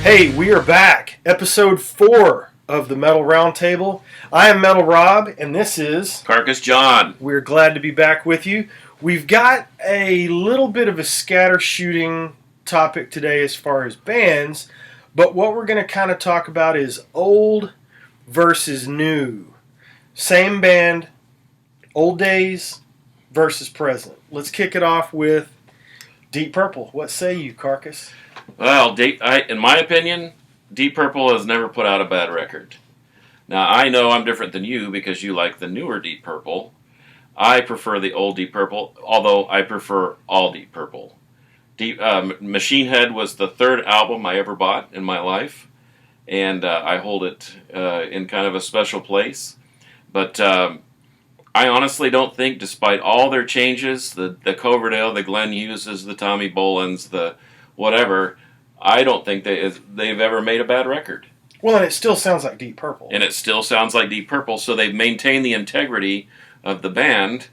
Hey, we are back. Episode 4 of the Metal Roundtable. I am Metal Rob, and this is Carcass John. We're glad to be back with you. We've got a little bit of a scatter shooting topic today as far as bands, but what we're going to kind of talk about is old versus new. Same band, old days versus present. Let's kick it off with Deep Purple. What say you, Carcass? Well, in my opinion, Deep Purple has never put out a bad record. Now, I know I'm different than you because you like the newer Deep Purple. I prefer the old Deep Purple, although I prefer all Deep Purple. Machine Head was the third album I ever bought in my life, and I hold it in kind of a special place. But I honestly don't think, despite all their changes, the Coverdale, the Glenn Hugheses, the Tommy Bolins, the whatever, I don't think they've ever made a bad record. Well, and it still sounds like Deep Purple. And it still sounds like Deep Purple, so they've maintained the integrity of the band,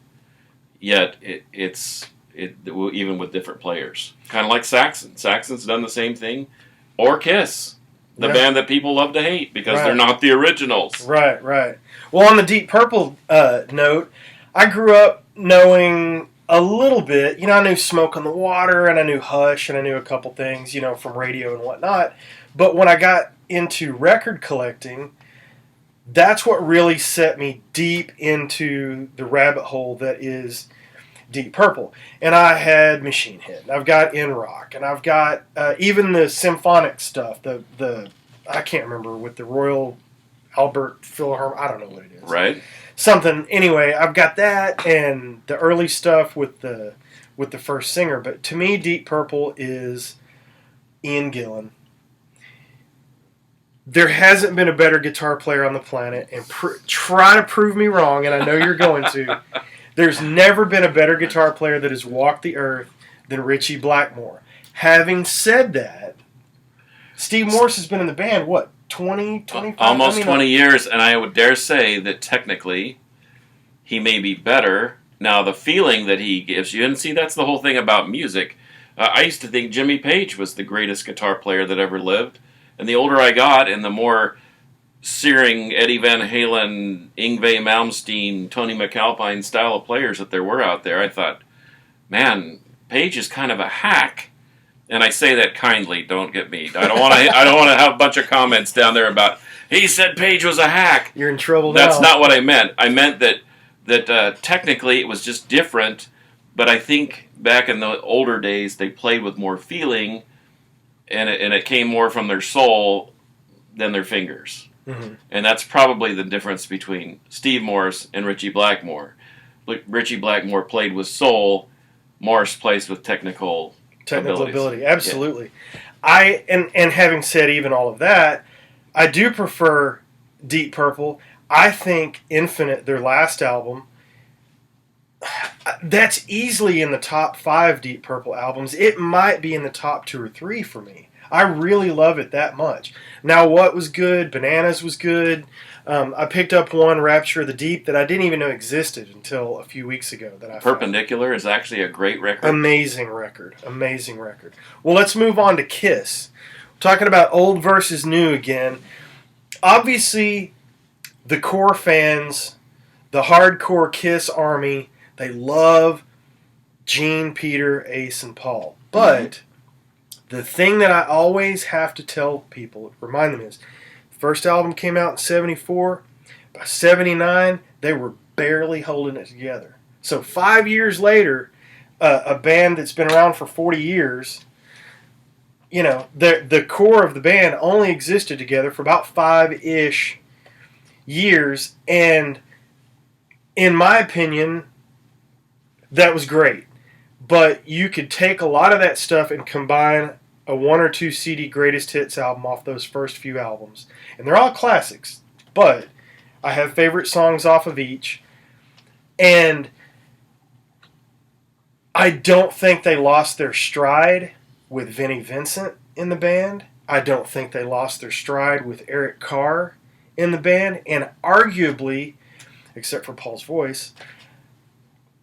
yet it's even with different players. Kind of like Saxon. Saxon's done the same thing. Or Kiss, the band that people love to hate because they're not the originals. Right. Well, on the Deep Purple note, I grew up knowing a little bit. I knew Smoke on the Water, and I knew Hush, and I knew a couple things, from radio and whatnot. But when I got into record collecting, that's what really set me deep into the rabbit hole that is Deep Purple. And I had Machine Head, and I've got In Rock, and I've got even the symphonic stuff, the I can't remember, with the Royal Albert Philharmonic, I don't know what it is. Right. Something. Anyway, I've got that and the early stuff with the first singer. But to me, Deep Purple is Ian Gillan. There hasn't been a better guitar player on the planet, and try to prove me wrong, and I know you're going to. There's never been a better guitar player that has walked the earth than Ritchie Blackmore. Having said that, Steve Morse has been in the band, 20, 25? Almost 20 years, and I would dare say that technically he may be better. Now, the feeling that he gives you, and see, that's the whole thing about music. I used to think Jimmy Page was the greatest guitar player that ever lived, and the older I got and the more searing Eddie Van Halen, Yngwie Malmsteen, Tony McAlpine style of players that there were out there, I thought, man, Page is kind of a hack. And I say that kindly. Don't get me. I don't want to have a bunch of comments down there about he said Page was a hack. You're in trouble now. That's not what I meant. I meant that technically it was just different. But I think back in the older days they played with more feeling, and it came more from their soul than their fingers. Mm-hmm. And that's probably the difference between Steve Morse and Ritchie Blackmore. Ritchie Blackmore played with soul. Morse plays with technical ability. Absolutely. Yeah. And having said even all of that, I do prefer Deep Purple. I think Infinite, their last album, that's easily in the top 5 Deep Purple albums. It might be in the top 2 or 3 for me. I really love it that much. Now, what was good? Bananas was good. I picked up one, Rapture of the Deep, that I didn't even know existed until a few weeks ago. Perpendicular is actually a great record. Amazing record. Well, let's move on to Kiss. We're talking about old versus new again. Obviously, the core fans, the hardcore Kiss army, they love Gene, Peter, Ace, and Paul. But the thing that I always have to tell people, remind them is, first album came out in 74. By 79, they were barely holding it together. So 5 years later, a band that's been around for 40 years, the core of the band only existed together for about 5-ish years. And in my opinion, that was great. But you could take a lot of that stuff and combine a 1 or 2 CD greatest hits album off those first few albums. And they're all classics, but I have favorite songs off of each. And I don't think they lost their stride with Vinnie Vincent in the band. I don't think they lost their stride with Eric Carr in the band. And arguably, except for Paul's voice,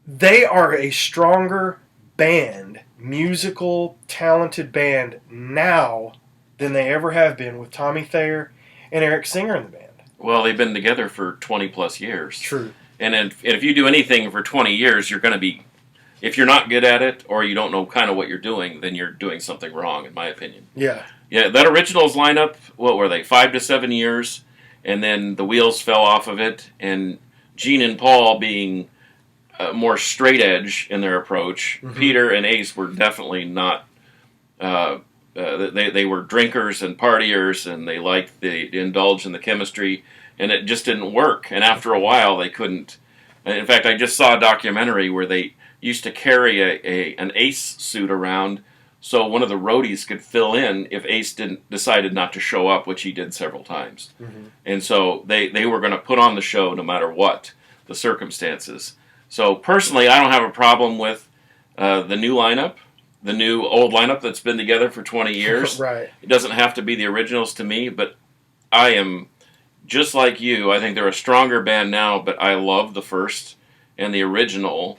they are a stronger band, musical, talented band now than they ever have been with Tommy Thayer and Eric Singer in the band. Well, they've been together for 20 plus years. True. And if you do anything for 20 years, you're going to be, if you're not good at it or you don't know kind of what you're doing, then you're doing something wrong, in my opinion. Yeah. Yeah, that Originals lineup, what were they, 5 to 7 years, and then the wheels fell off of it, and Gene and Paul being more straight edge in their approach. Mm-hmm. Peter and Ace were definitely not. They were drinkers and partiers, and they liked the indulge in the chemistry, and it just didn't work. And after a while, they couldn't. In fact, I just saw a documentary where they used to carry an Ace suit around, so one of the roadies could fill in if Ace decided not to show up, which he did several times. Mm-hmm. And so they were going to put on the show no matter what the circumstances. So personally, I don't have a problem with the new lineup. The new old lineup that's been together for 20 years. Right. It doesn't have to be the Originals to me, but I am just like you. I think they're a stronger band now, but I love the first and the Originals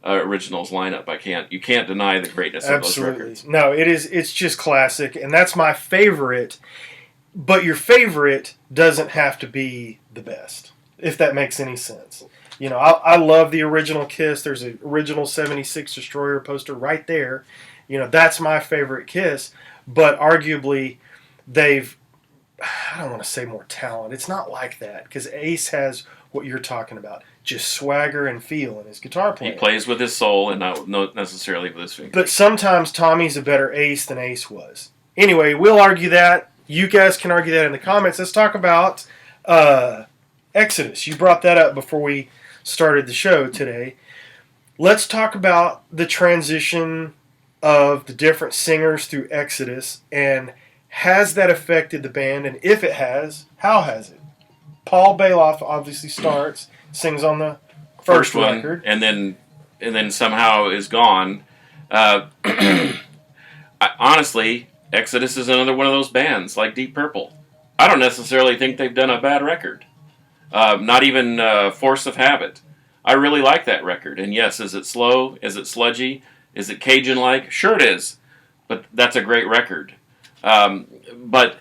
lineup. You can't deny the greatness of those records. No, it's just classic, and that's my favorite. But your favorite doesn't have to be the best, if that makes any sense. You know, I love the original Kiss. There's an original 76 Destroyer poster right there. You know, that's my favorite Kiss. But arguably, I don't want to say more talent. It's not like that. Because Ace has what you're talking about. Just swagger and feel in his guitar playing. He plays with his soul and not necessarily with his fingers. But sometimes Tommy's a better Ace than Ace was. Anyway, we'll argue that. You guys can argue that in the comments. Let's talk about Exodus. You brought that up before we started the show today. Let's talk about the transition of the different singers through Exodus, and has that affected the band, and if it has, how has it? Paul Bailoff obviously starts, sings on the first one, record, and then somehow is gone. Honestly, Exodus is another one of those bands like Deep Purple. I don't necessarily think they've done a bad record. Not even Force of Habit. I really like that record. And yes, is it slow? Is it sludgy? Is it Cajun-like? Sure it is. But that's a great record. But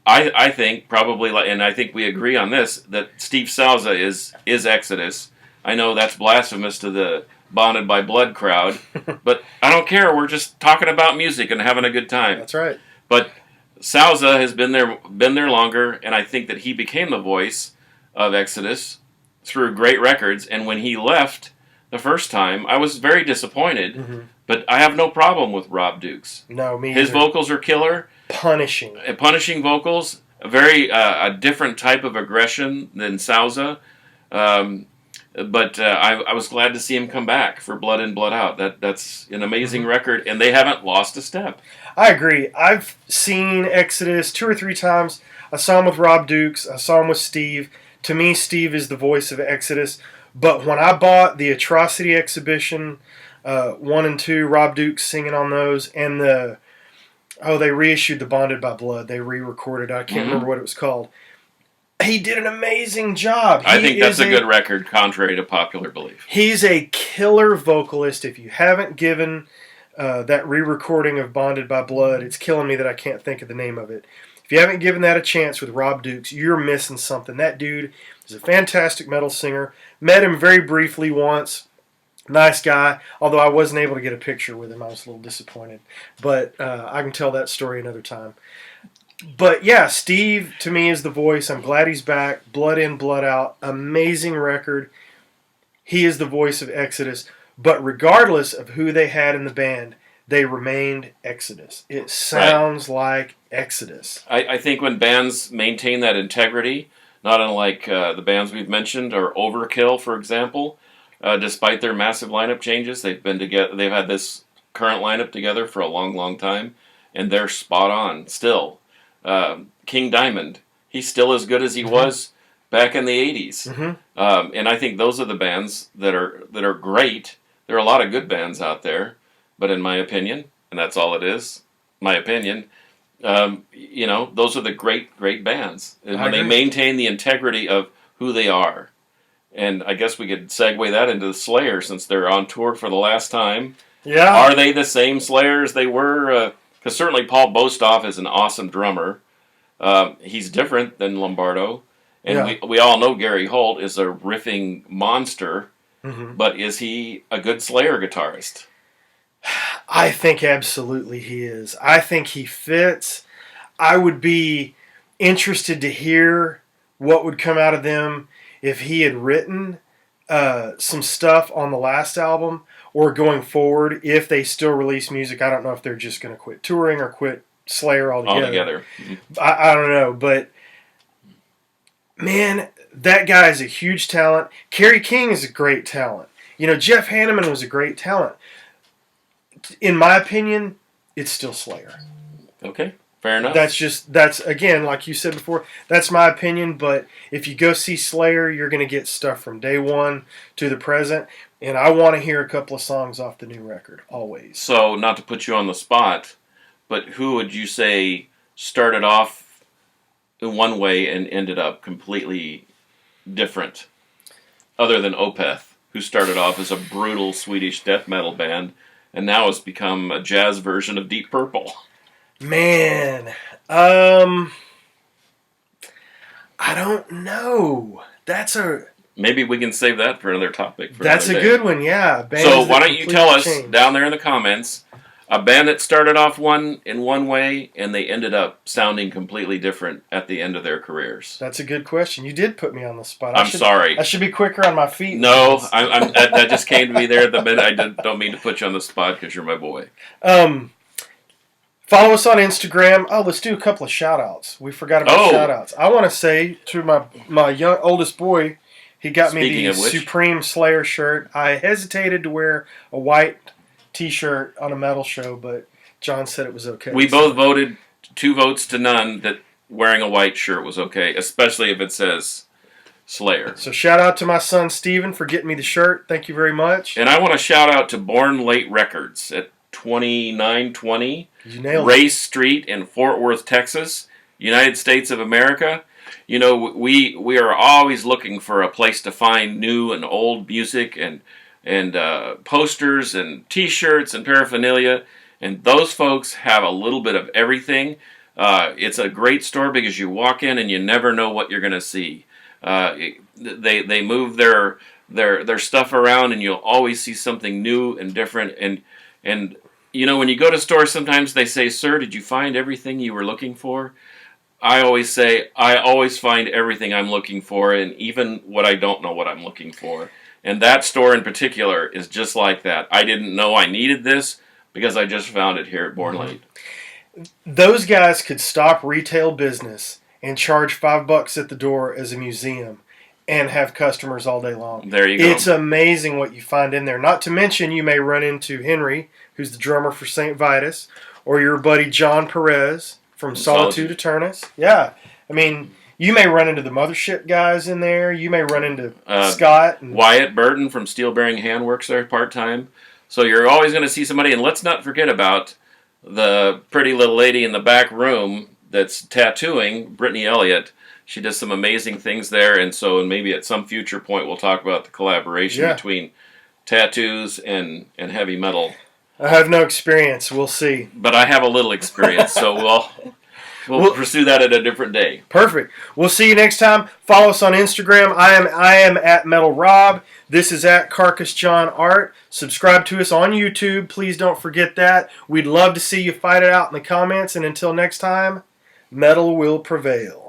I think probably, and I think we agree on this, that Steve Souza is Exodus. I know that's blasphemous to the Bonded by Blood crowd, but I don't care. We're just talking about music and having a good time. That's right. But Souza has been there longer, and I think that he became the voice of Exodus through great records. And when he left the first time, I was very disappointed. Mm-hmm. But I have no problem with Rob Dukes. No, me His either. vocals are killer. Punishing vocals. A different type of aggression than Souza. But I was glad to see him come back for Blood In, Blood Out. That's an amazing record, and they haven't lost a step. I agree. I've seen Exodus 2 or 3 times. I saw him with Rob Dukes. I saw him with Steve. To me, Steve is the voice of Exodus. But when I bought the Atrocity Exhibition 1 and 2, Rob Dukes singing on those, and they reissued the Bonded by Blood. They re-recorded it. I can't remember what it was called. He did an amazing job. I think that's a good record, contrary to popular belief. He's a killer vocalist. If you haven't given that re-recording of Bonded by Blood, it's killing me that I can't think of the name of it. If you haven't given that a chance with Rob Dukes, you're missing something. That dude is a fantastic metal singer. Met him very briefly once. Nice guy, although I wasn't able to get a picture with him. I was a little disappointed. But I can tell that story another time. But yeah, Steve to me is the voice. I'm glad he's back. Blood In, Blood Out. Amazing record. He is the voice of Exodus. But regardless of who they had in the band, they remained Exodus. It sounds like Exodus. I think when bands maintain that integrity, not unlike the bands we've mentioned, or Overkill, for example, despite their massive lineup changes, they've been together. They've had this current lineup together for a long, long time, and they're spot on still. King Diamond, he's still as good as he was back in the 80s. Mm-hmm. And I think those are the bands that are great. There are a lot of good bands out there, but in my opinion, and that's all it is, my opinion, those are the great bands. And when they maintain the integrity of who they are. And I guess we could segue that into the Slayer, since they're on tour for the last time. Yeah. Are they the same Slayer as they were Because certainly Paul Bostoff is an awesome drummer. He's different than Lombardo. And Yeah. we all know Gary Holt is a riffing monster, Hmm. but is he a good Slayer guitarist? I think absolutely he is. I think he fits. I would be interested to hear what would come out of them if he had written some stuff on the last album or going forward if they still release music. I don't know if they're just going to quit touring or quit Slayer altogether. Altogether. I don't know, but man, that guy is a huge talent. Kerry King is a great talent. You know, Jeff Hanneman was a great talent. In my opinion, it's still Slayer. Okay, fair enough. That's again, like you said before, that's my opinion. But if you go see Slayer, you're going to get stuff from day one to the present. And I want to hear a couple of songs off the new record, always. So, not to put you on the spot, but who would you say started off in one way and ended up completely different? Other than Opeth, who started off as a brutal Swedish death metal band and now has become a jazz version of Deep Purple. Man, I don't know. Maybe we can save that for another topic. That's a another day. good one, yeah. So why don't you tell us changed. down there in the comments a band that started off in one way and they ended up sounding completely different at the end of their careers? That's a good question. You did put me on the spot. I'm sorry. I should be quicker on my feet. No, that just came to me there at the minute. I don't mean to put you on the spot because you're my boy. Follow us on Instagram. Oh, let's do a couple of shout-outs. We forgot about shout-outs. I want to say to my oldest boy, he got Speaking me the of which. Supreme Slayer shirt. I hesitated to wear a white T-shirt on a metal show, but John said it was okay. We both voted 2 votes to none that wearing a white shirt was okay, especially if it says Slayer. So shout out to my son Steven for getting me the shirt. Thank you very much. And I want to shout out to Born Late Records at 2920 You nailed it. Race Street in Fort Worth, Texas, United States of America. You know, we are always looking for a place to find new and old music and posters and T-shirts and paraphernalia, and those folks have a little bit of everything. It's a great store because you walk in and you never know what you're going to see. They move their stuff around, and you'll always see something new and different. And you know, when you go to stores, sometimes they say, "Sir, did you find everything you were looking for?" I always say, I always find everything I'm looking for, and even what I don't know what I'm looking for. And that store in particular is just like that. I didn't know I needed this because I just found it here at Born Late. Those guys could stop retail business and charge $5 at the door as a museum and have customers all day long. There you go. It's amazing what you find in there. Not to mention, you may run into Henry, who's the drummer for St. Vitus, or your buddy John Perez from Solitude Eternus. Yeah. I mean, you may run into the Mothership guys in there. You may run into Scott. And Wyatt Burton from Steel Bearing Hand works there part-time. So you're always going to see somebody. And let's not forget about the pretty little lady in the back room that's tattooing, Brittany Elliott. She does some amazing things there. And maybe at some future point we'll talk about the collaboration between tattoos and heavy metal. I have no experience. We'll see. But I have a little experience, so we'll pursue that at a different day. Perfect. We'll see you next time. Follow us on Instagram. I am at Metal Rob. This is at Carcass John Art. Subscribe to us on YouTube. Please don't forget that. We'd love to see you fight it out in the comments. And until next time, metal will prevail.